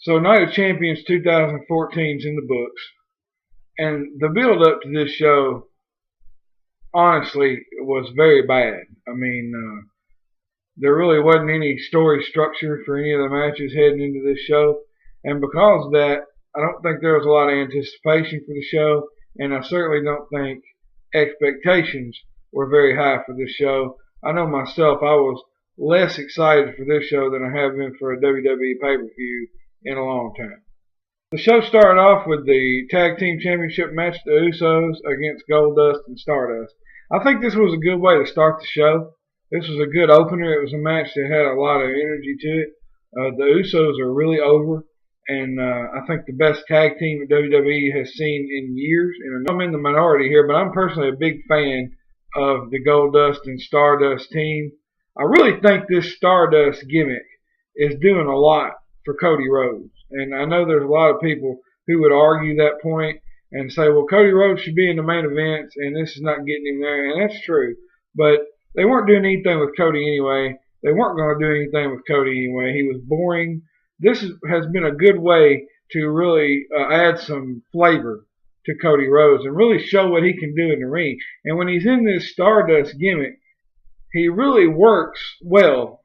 So Night of Champions 2014 is in the books, and the build up to this show, honestly, was very bad. I mean, there really wasn't any story structure for any of the matches heading into this show, and because of that, I don't think there was a lot of anticipation for the show, and I certainly don't think expectations were very high for this show. I know myself, I was less excited for this show than I have been for a WWE pay-per-view in a long time. The show started off with the Tag Team Championship match, the Usos against Goldust and Stardust. I think this was a good way to start the show. This was a good opener. It was a match that had a lot of energy to it. The Usos are really over, and I think the best tag team that WWE has seen in years. And I'm in the minority here, but I'm personally a big fan of the Goldust and Stardust team. I really think this Stardust gimmick is doing a lot for Cody Rhodes. And I know there's a lot of people who would argue that point and say, well, Cody Rhodes should be in the main events and this is not getting him there. And that's true. But they weren't doing anything with Cody anyway. They weren't going to do anything with Cody anyway. He was boring. This has been a good way to really add some flavor to Cody Rhodes and really show what he can do in the ring. And when he's in this Stardust gimmick, he really works well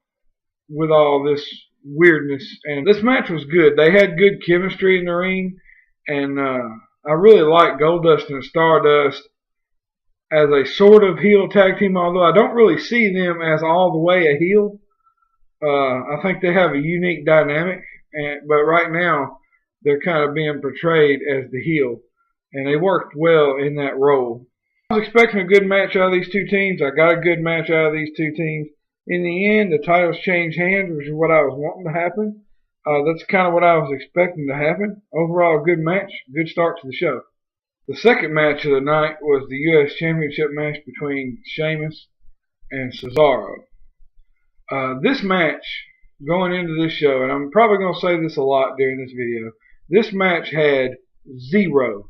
with all this weirdness. And this match was good. They had good chemistry in the ring, and I really like Goldust and Stardust as a sort of heel tag team, although I don't really see them as all the way a heel. I think they have a unique dynamic, but right now they're kind of being portrayed as the heel, and they worked well in that role. I was expecting a good match out of these two teams. I got a good match out of these two teams. In the end, the titles changed hands, which is what I was wanting to happen. That's kind of what I was expecting to happen. Overall, a good match, good start to the show. The second match of the night was the U.S. Championship match between Sheamus and Cesaro. This match, going into this show, and I'm probably going to say this a lot during this video, this match had zero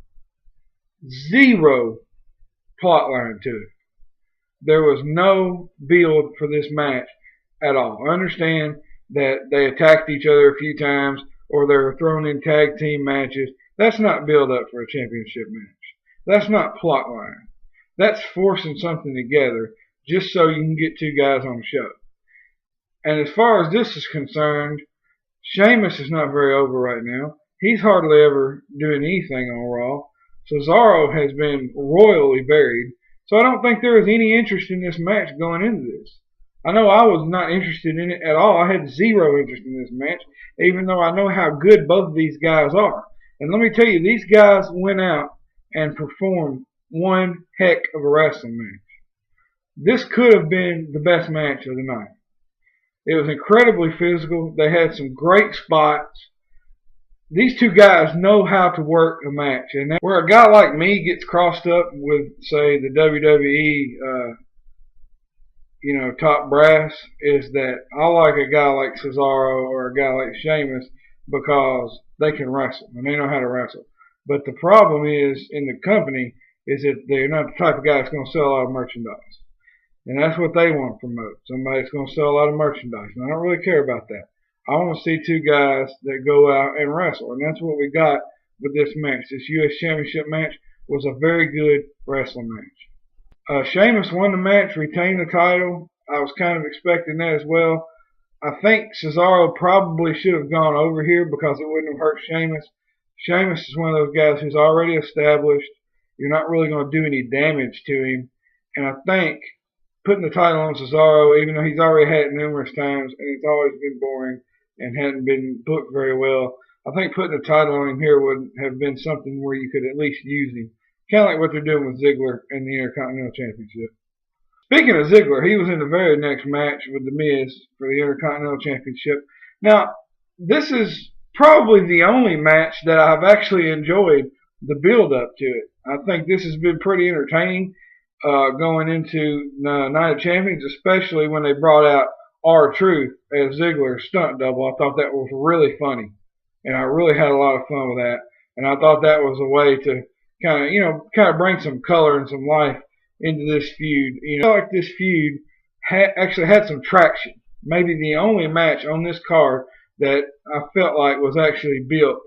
plot line to it. There was no build for this match at all. I understand that they attacked each other a few times or they were thrown in tag team matches. That's not build up for a championship match. That's not plot line. That's forcing something together just so you can get two guys on the show. And as far as this is concerned, Sheamus is not very over right now. He's hardly ever doing anything on Raw. Cesaro has been royally buried. So I don't think there was any interest in this match going into this. I know I was not interested in it at all. I had zero interest in this match, even though I know how good both of these guys are. And let me tell you, these guys went out and performed one heck of a wrestling match. This could have been the best match of the night. It was incredibly physical. They had some great spots. These two guys know how to work a match, and where a guy like me gets crossed up with, say, the WWE, top brass, is that I like a guy like Cesaro or a guy like Sheamus because they can wrestle and they know how to wrestle. But the problem is in the company is that they're not the type of guy that's going to sell a lot of merchandise, and that's what they want to promote. Somebody that's going to sell a lot of merchandise, and I don't really care about that. I want to see two guys that go out and wrestle, and that's what we got with this match. This U.S. Championship match was a very good wrestling match. Sheamus won the match, retained the title. I was kind of expecting that as well. I think Cesaro probably should have gone over here because it wouldn't have hurt Sheamus. Sheamus is one of those guys who's already established. You're not really going to do any damage to him. And I think putting the title on Cesaro, even though he's already had it numerous times and it's always been boring and hadn't been booked very well, I think putting a title on him here would have been something where you could at least use him. Kind of like what they're doing with Ziggler in the Intercontinental Championship. Speaking of Ziggler, he was in the very next match with The Miz for the Intercontinental Championship. Now, this is probably the only match that I've actually enjoyed the build-up to it. I think this has been pretty entertaining going into Night of Champions, especially when they brought out R-Truth as Ziggler's stunt double. I thought that was really funny, and I really had a lot of fun with that. And I thought that was a way to kind of bring some color and some life into this feud. I feel like this feud actually had some traction. Maybe the only match on this card that I felt like was actually built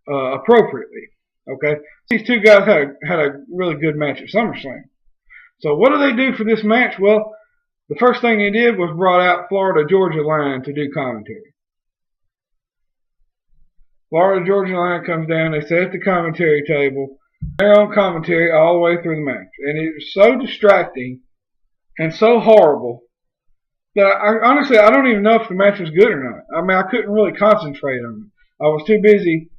appropriately. Okay, these two guys had a really good match at SummerSlam. So what do they do for this match? Well, the first thing they did was brought out Florida Georgia Line to do commentary. Florida Georgia Line comes down. They sit at the commentary table. They're on commentary all the way through the match, and it was so distracting and so horrible that honestly I don't even know if the match was good or not. I mean, I couldn't really concentrate on it. I was too busy,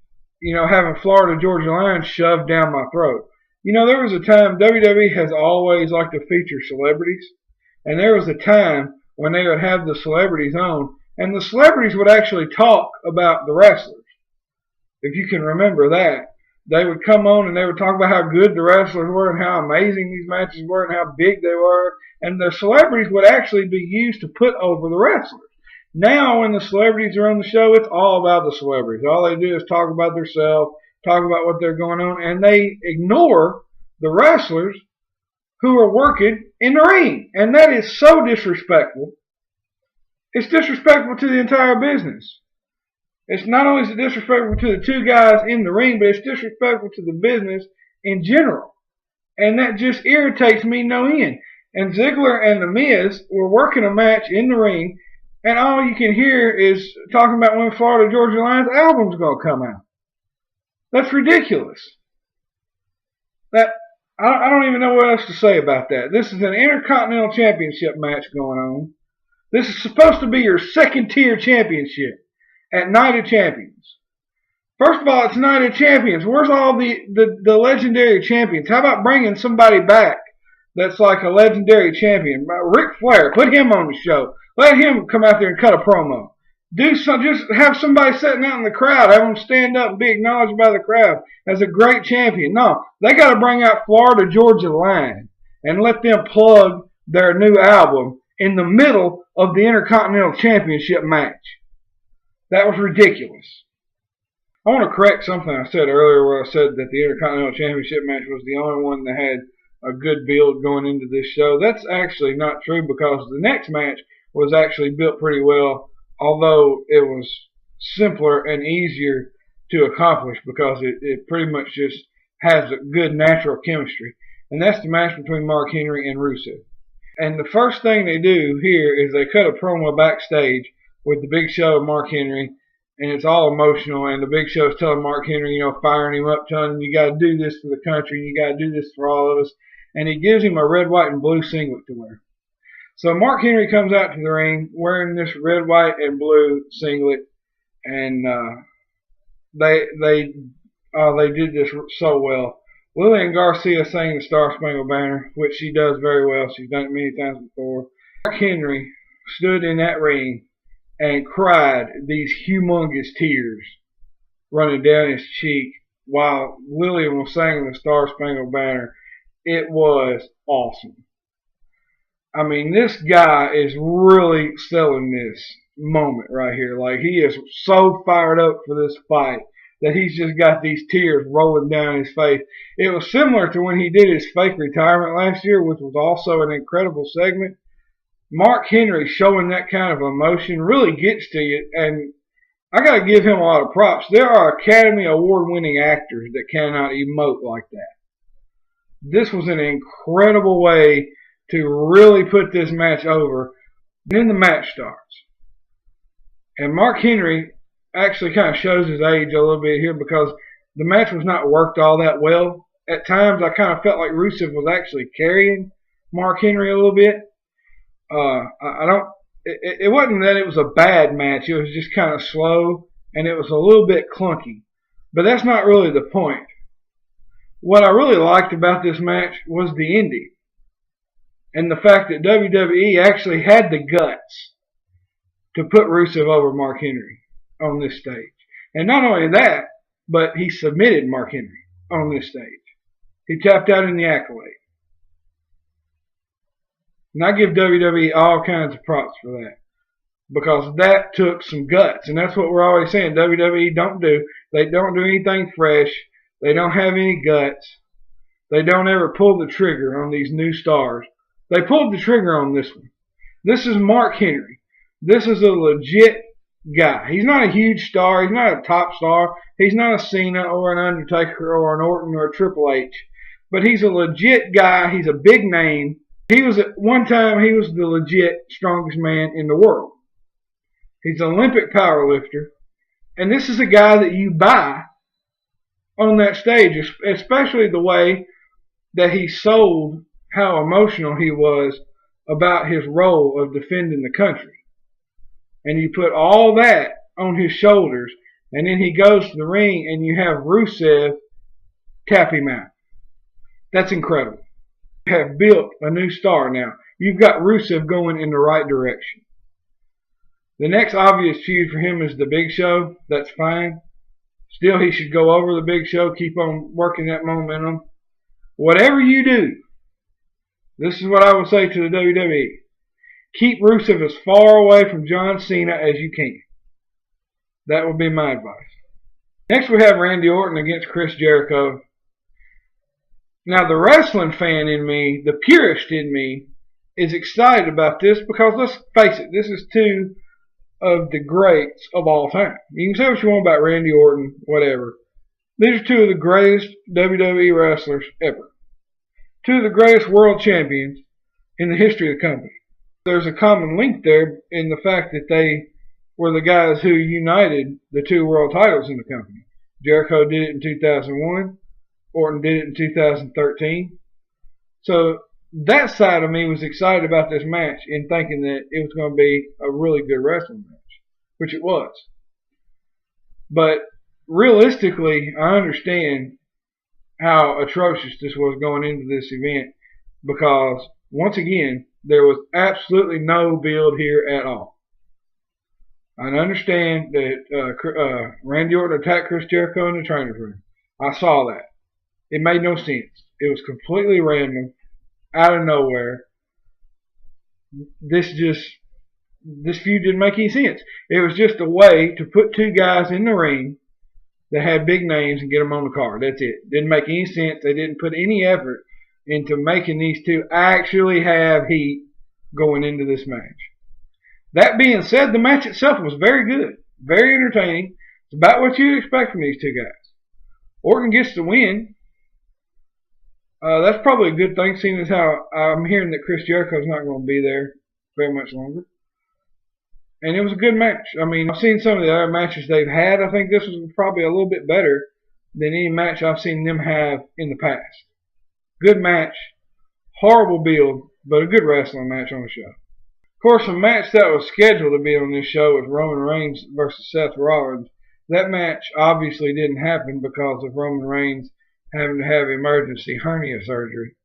having Florida Georgia Line shoved down my throat. There was a time WWE has always liked to feature celebrities, and there was a time when they would have the celebrities on, and the celebrities would actually talk about the wrestlers. If you can remember that, they would come on and they would talk about how good the wrestlers were and how amazing these matches were and how big they were, and the celebrities would actually be used to put over the wrestlers. Now, when the celebrities are on the show, it's all about the celebrities. All they do is talk about themselves, talk about what they're going on, and they ignore the wrestlers who are working in the ring. And that is so disrespectful. It's disrespectful to the entire business. It's not only is it disrespectful to the two guys in the ring, but it's disrespectful to the business in general. And that just irritates me no end. And Ziggler and The Miz were working a match in the ring, and all you can hear is talking about when Florida Georgia Line's album's going to come out. That's ridiculous. I don't even know what else to say about that. This is an Intercontinental Championship match going on. This is supposed to be your second-tier championship at Night of Champions. First of all, it's Night of Champions. Where's all the legendary champions? How about bringing somebody back that's like a legendary champion? Ric Flair, put him on the show. Let him come out there and cut a promo. Just have somebody sitting out in the crowd. Have them stand up and be acknowledged by the crowd as a great champion. No, they got to bring out Florida Georgia Line and let them plug their new album in the middle of the Intercontinental Championship match. That was ridiculous. I want to correct something I said earlier where I said that the Intercontinental Championship match was the only one that had a good build going into this show. That's actually not true, because the next match was actually built pretty well, although it was simpler and easier to accomplish because it pretty much just has a good natural chemistry. And that's the match between Mark Henry and Rusev. And the first thing they do here is they cut a promo backstage with the Big Show and Mark Henry, and it's all emotional, and the Big Show is telling Mark Henry, firing him up, telling him, you got to do this for the country, you got to do this for all of us, and he gives him a red, white, and blue singlet to wear. So Mark Henry comes out to the ring wearing this red, white, and blue singlet, and they did this so well. Lillian Garcia sang the Star Spangled Banner, which she does very well. She's done it many times before. Mark Henry stood in that ring and cried these humongous tears running down his cheek while Lillian was singing the Star Spangled Banner. It was awesome. I mean, this guy is really selling this moment right here. Like, he is so fired up for this fight that he's just got these tears rolling down his face. It was similar to when he did his fake retirement last year, which was also an incredible segment. Mark Henry showing that kind of emotion really gets to you, and I got to give him a lot of props. There are Academy Award-winning actors that cannot emote like that. This was an incredible way to really put this match over. Then the match starts. And Mark Henry actually kind of shows his age a little bit here because the match was not worked all that well. At times I kind of felt like Rusev was actually carrying Mark Henry a little bit. It wasn't that it was a bad match. It was just kind of slow and it was a little bit clunky. But that's not really the point. What I really liked about this match was the ending. And the fact that WWE actually had the guts to put Rusev over Mark Henry on this stage. And not only that, but he submitted Mark Henry on this stage. He tapped out in the accolade. And I give WWE all kinds of props for that. Because that took some guts. And that's what we're always saying WWE don't do. They don't do anything fresh. They don't have any guts. They don't ever pull the trigger on these new stars. They pulled the trigger on this one. This is Mark Henry. This is a legit guy. He's not a huge star. He's not a top star. He's not a Cena or an Undertaker or an Orton or a Triple H. But he's a legit guy. He's a big name. He was at one time, he was the legit strongest man in the world. He's an Olympic powerlifter. And this is a guy that you buy on that stage, especially the way that he sold how emotional he was about his role of defending the country. And you put all that on his shoulders, and then he goes to the ring and you have Rusev tap him out. That's incredible. You have built a new star now. You've got Rusev going in the right direction. The next obvious feud for him is the Big Show. That's fine. Still, he should go over the Big Show, keep on working that momentum. Whatever you do, this is what I would say to the WWE. Keep Rusev as far away from John Cena as you can. That would be my advice. Next we have Randy Orton against Chris Jericho. Now the wrestling fan in me, the purist in me, is excited about this because let's face it, this is two of the greats of all time. You can say what you want about Randy Orton, whatever. These are two of the greatest WWE wrestlers ever. Two of the greatest world champions in the history of the company. There's a common link there in the fact that they were the guys who united the two world titles in the company. Jericho did it in 2001. Orton did it in 2013. So that side of me was excited about this match and thinking that it was going to be a really good wrestling match, which it was. But realistically, I understand how atrocious this was going into this event because, once again, there was absolutely no build here at all. I understand that Randy Orton attacked Chris Jericho in the trainer's room. I saw that. It made no sense. It was completely random, out of nowhere. This feud didn't make any sense. It was just a way to put two guys in the ring that had big names and get them on the card. That's it. Didn't make any sense. They didn't put any effort into making these two actually have heat going into this match. That being said, the match itself was very good, very entertaining. It's about what you'd expect from these two guys. Orton gets the win. That's probably a good thing, seeing as how I'm hearing that Chris Jericho's not going to be there very much longer. And it was a good match. I mean, I've seen some of the other matches they've had. I think this was probably a little bit better than any match I've seen them have in the past. Good match. Horrible build, but a good wrestling match on the show. Of course, a match that was scheduled to be on this show was Roman Reigns versus Seth Rollins. That match obviously didn't happen because of Roman Reigns having to have emergency hernia surgery.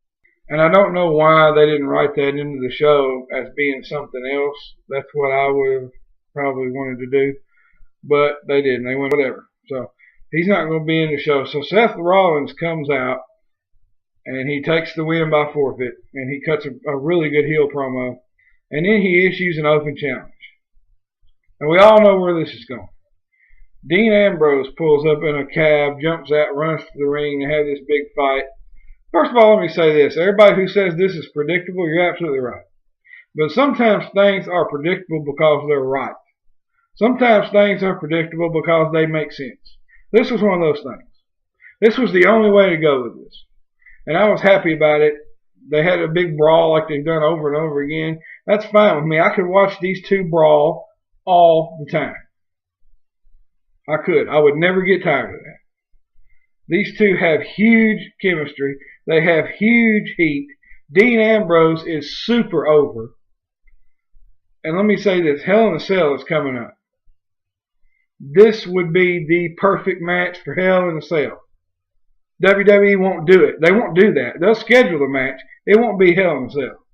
And I don't know why they didn't write that into the show as being something else. That's what I would have probably wanted to do. But they didn't. They went whatever. So he's not going to be in the show. So Seth Rollins comes out and he takes the win by forfeit. And he cuts a really good heel promo. And then he issues an open challenge. And we all know where this is going. Dean Ambrose pulls up in a cab, jumps out, runs to the ring to have this big fight. First of all, let me say this. Everybody who says this is predictable, you're absolutely right. But sometimes things are predictable because they're right. Sometimes things are predictable because they make sense. This was one of those things. This was the only way to go with this. And I was happy about it. They had a big brawl like they've done over and over again. That's fine with me. I could watch these two brawl all the time. I could. I would never get tired of that. These two have huge chemistry. They have huge heat. Dean Ambrose is super over. And let me say this. Hell in a Cell is coming up. This would be the perfect match for Hell in a Cell. WWE won't do it. They won't do that. They'll schedule the match. It won't be Hell in a Cell.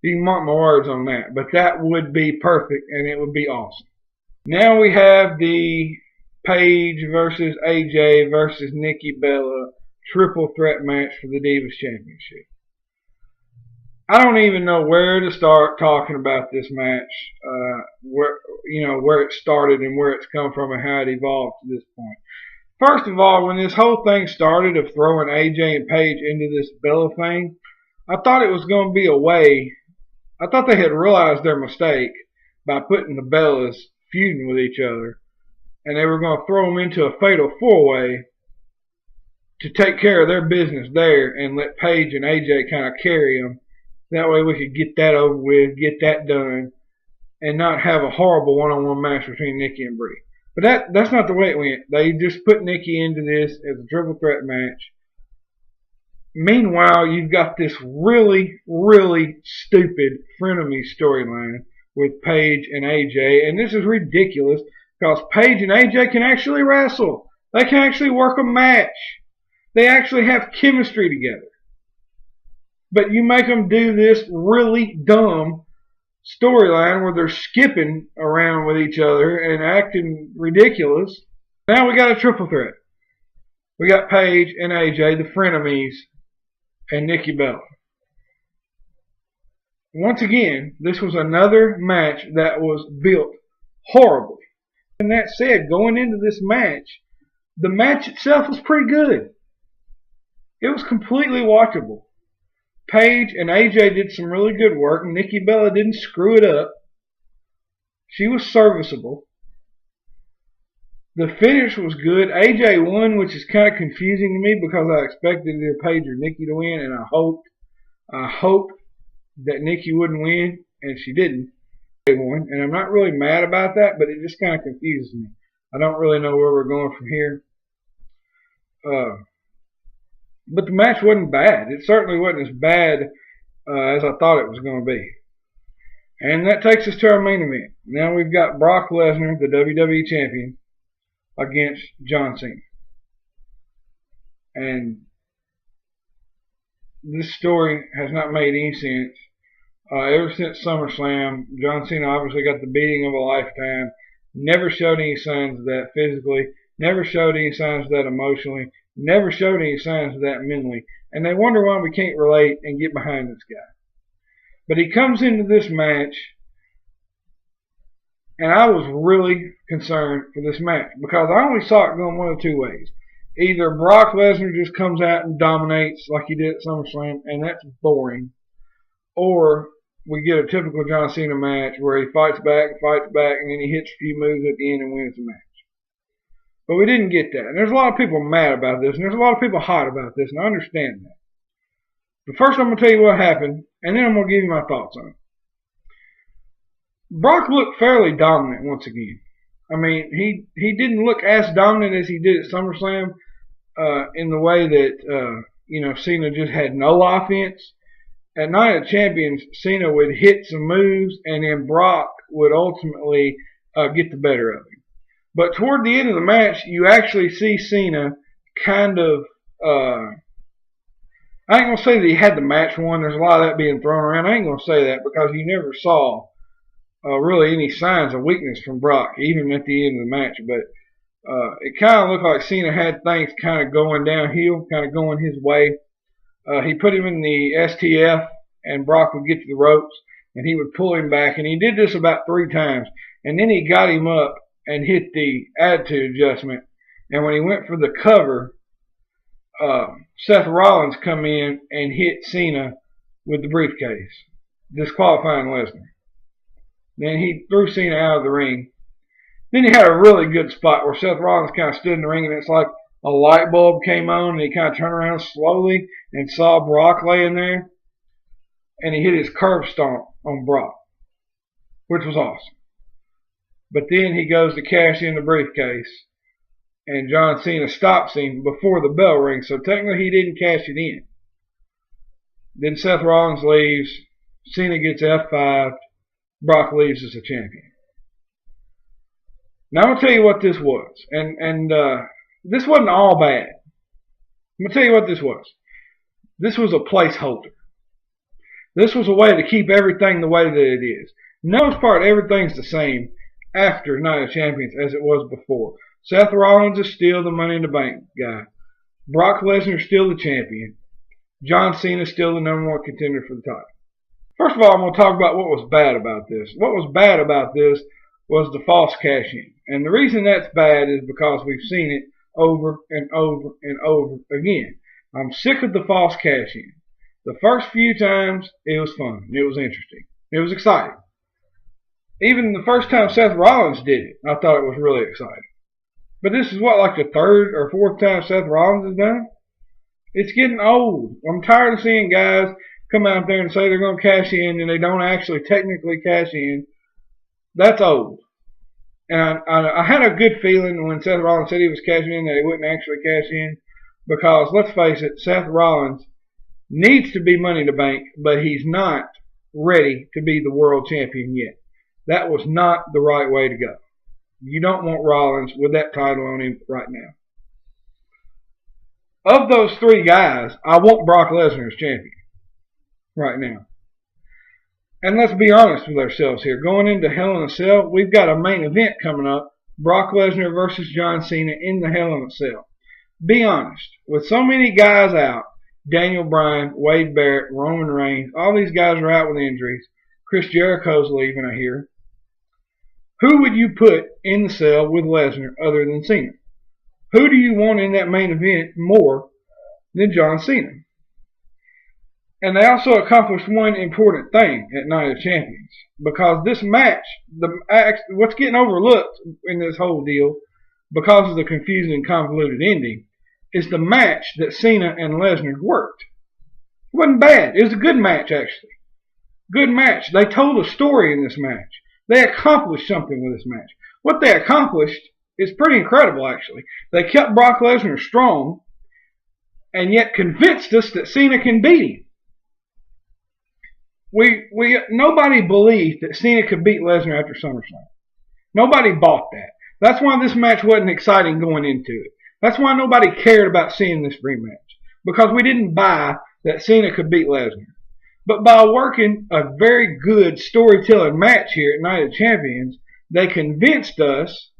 You can mark my words on that. But that would be perfect and it would be awesome. Now we have the Paige versus AJ versus Nikki Bella triple threat match for the Divas Championship. I don't even know where to start talking about this match, where it started and where it's come from and how it evolved to this point. First of all, when this whole thing started of throwing AJ and Paige into this Bella thing, I thought it was going to be a way. I thought they had realized their mistake by putting the Bellas feuding with each other, and they were going to throw them into a fatal four-way to take care of their business there and let Paige and AJ kind of carry them. That way we could get that over with, get that done, and not have a horrible one-on-one match between Nikki and Brie. But that's not the way it went. They just put Nikki into this as a triple threat match. Meanwhile, you've got this really, really stupid frenemy storyline with Paige and AJ, and this is ridiculous because Paige and AJ can actually wrestle. They can actually work a match. They actually have chemistry together. But you make them do this really dumb storyline where they're skipping around with each other and acting ridiculous. Now we got a triple threat. We got Paige and AJ, the frenemies, and Nikki Bella. Once again, this was another match that was built horribly. And that said, going into this match, the match itself was pretty good. It was completely watchable. Paige and AJ did some really good work. Nikki Bella didn't screw it up. She was serviceable. The finish was good. AJ won, which is kind of confusing to me because I expected either Paige or Nikki to win, and I hoped that Nikki wouldn't win, and she didn't. They won, and I'm not really mad about that, but it just kind of confuses me. I don't really know where we're going from here. But the match wasn't bad. It certainly wasn't as bad as I thought it was going to be. And that takes us to our main event. Now we've got Brock Lesnar, the WWE Champion, against John Cena. And this story has not made any sense. Ever since SummerSlam, John Cena obviously got the beating of a lifetime. Never showed any signs of that physically. Never showed any signs of that emotionally. Never showed any signs of that mentally. And they wonder why we can't relate and get behind this guy. But he comes into this match, and I was really concerned for this match because I only saw it going one of two ways. Either Brock Lesnar just comes out and dominates like he did at SummerSlam, and that's boring. Or we get a typical John Cena match where he fights back, and then he hits a few moves at the end and wins the match. But we didn't get that. And there's a lot of people mad about this, and there's a lot of people hot about this, and I understand that. But first I'm going to tell you what happened, and then I'm going to give you my thoughts on it. Brock looked fairly dominant once again. I mean, he didn't look as dominant as he did at SummerSlam in the way that, Cena just had no offense. At Night of Champions, Cena would hit some moves, and then Brock would ultimately get the better of him. But toward the end of the match, you actually see Cena kind of, I ain't going to say that he had the match won. There's a lot of that being thrown around. I ain't going to say that because you never saw really any signs of weakness from Brock, even at the end of the match. But it kind of looked like Cena had things kind of going downhill, kind of going his way. He put him in the STF, and Brock would get to the ropes, and he would pull him back. And he did this about 3 times. And then he got him up and hit the attitude adjustment. And when he went for the cover, Seth Rollins come in and hit Cena with the briefcase, disqualifying Lesnar. Then he threw Cena out of the ring. Then he had a really good spot where Seth Rollins kind of stood in the ring, and it's like a light bulb came on, and he kind of turned around slowly and saw Brock laying there. And he hit his curb stomp on Brock, which was awesome. But then he goes to cash in the briefcase, and John Cena stops him before the bell rings, so technically he didn't cash it in. Then Seth Rollins leaves, Cena gets F5'd, Brock leaves as a champion. Now I'm going to tell you what this was, and this wasn't all bad. I'm going to tell you what this was. This was a placeholder. This was a way to keep everything the way that it is. For the most part, everything's the same after Night of Champions as it was before. Seth Rollins is still the Money in the Bank guy. Brock Lesnar is still the champion. John Cena is still the #1 contender for the title. First of all, I'm going to talk about what was bad about this. What was bad about this was the false cash-in. And the reason that's bad is because we've seen it over and over and over again. I'm sick of the false cash-in. The first few times, it was fun. It was interesting. It was exciting. Even the first time Seth Rollins did it, I thought it was really exciting. But this is what, like the third or fourth time Seth Rollins has done it? It's getting old. I'm tired of seeing guys come out there and say they're going to cash in and they don't actually technically cash in. That's old. And I had a good feeling when Seth Rollins said he was cashing in that he wouldn't actually cash in, because let's face it, Seth Rollins needs to be Money in the Bank, but he's not ready to be the world champion yet. That was not the right way to go. You don't want Rollins with that title on him right now. Of those three guys, I want Brock Lesnar as champion right now. And let's be honest with ourselves here. Going into Hell in a Cell, we've got a main event coming up. Brock Lesnar versus John Cena in the Hell in a Cell. Be honest. With so many guys out, Daniel Bryan, Wade Barrett, Roman Reigns, all these guys are out with injuries. Chris Jericho's leaving, I hear. Who would you put in the cell with Lesnar other than Cena? Who do you want in that main event more than John Cena? And they also accomplished one important thing at Night of Champions, because this match, what's getting overlooked in this whole deal, because of the confusing and convoluted ending, is the match that Cena and Lesnar worked. It wasn't bad. It was a good match, actually. Good match. They told a story in this match. They accomplished something with this match. What they accomplished is pretty incredible, actually. They kept Brock Lesnar strong, and yet convinced us that Cena can beat him. Nobody believed that Cena could beat Lesnar after SummerSlam. Nobody bought that. That's why this match wasn't exciting going into it. That's why nobody cared about seeing this rematch, because we didn't buy that Cena could beat Lesnar. But by working a very good storytelling match here at Night of Champions, they convinced us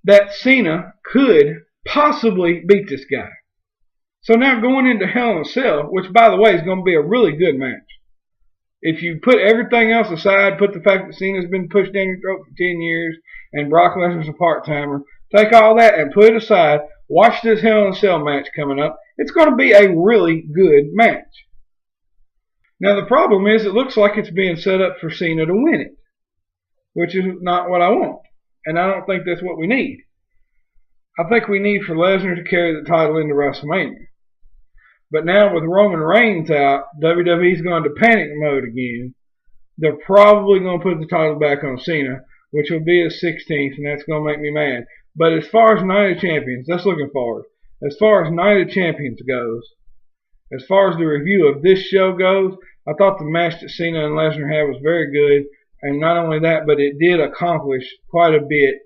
that Cena could possibly beat this guy. So now going into Hell in a Cell, which by the way is going to be a really good match. If you put everything else aside, put the fact that Cena's been pushed down your throat for 10 years and Brock Lesnar's a part-timer, take all that and put it aside, watch this Hell in a Cell match coming up. It's going to be a really good match. Now the problem is it looks like it's being set up for Cena to win it, which is not what I want. And I don't think that's what we need. I think we need for Lesnar to carry the title into WrestleMania. But now with Roman Reigns out, WWE's going to panic mode again. They're probably going to put the title back on Cena, which will be his 16th, and that's going to make me mad. But as far as Night of Champions, that's looking forward. As far as Night of Champions goes, as far as the review of this show goes, I thought the match that Cena and Lesnar had was very good. And not only that, but it did accomplish quite a bit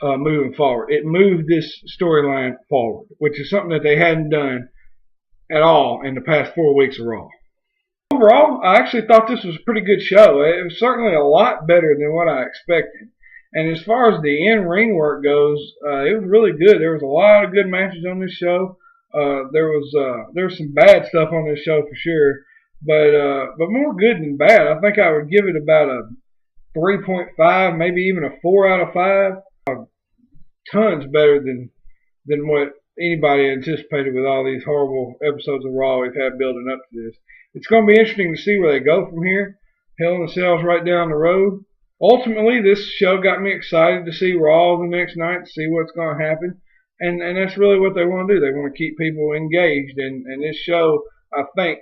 moving forward. It moved this storyline forward, which is something that they hadn't done at all in the past 4 weeks of Raw. Overall, I actually thought this was a pretty good show. It was certainly a lot better than what I expected. And as far as the in-ring work goes, it was really good. There was a lot of good matches on this show. There was some bad stuff on this show for sure, but more good than bad. I think I would give it about a 3.5, maybe even a 4 out of 5. Tons better than what anybody anticipated with all these horrible episodes of Raw we've had building up to this. It's going to be interesting to see where they go from here. Hell in a Cell's right down the road. Ultimately, this show got me excited to see Raw the next night, to see what's going to happen. And that's really what they want to do. They want to keep people engaged. And this show, I think,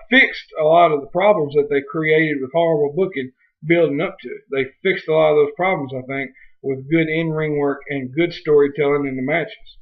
fixed a lot of the problems that they created with horrible booking building up to it. They fixed a lot of those problems, I think, with good in-ring work and good storytelling in the matches.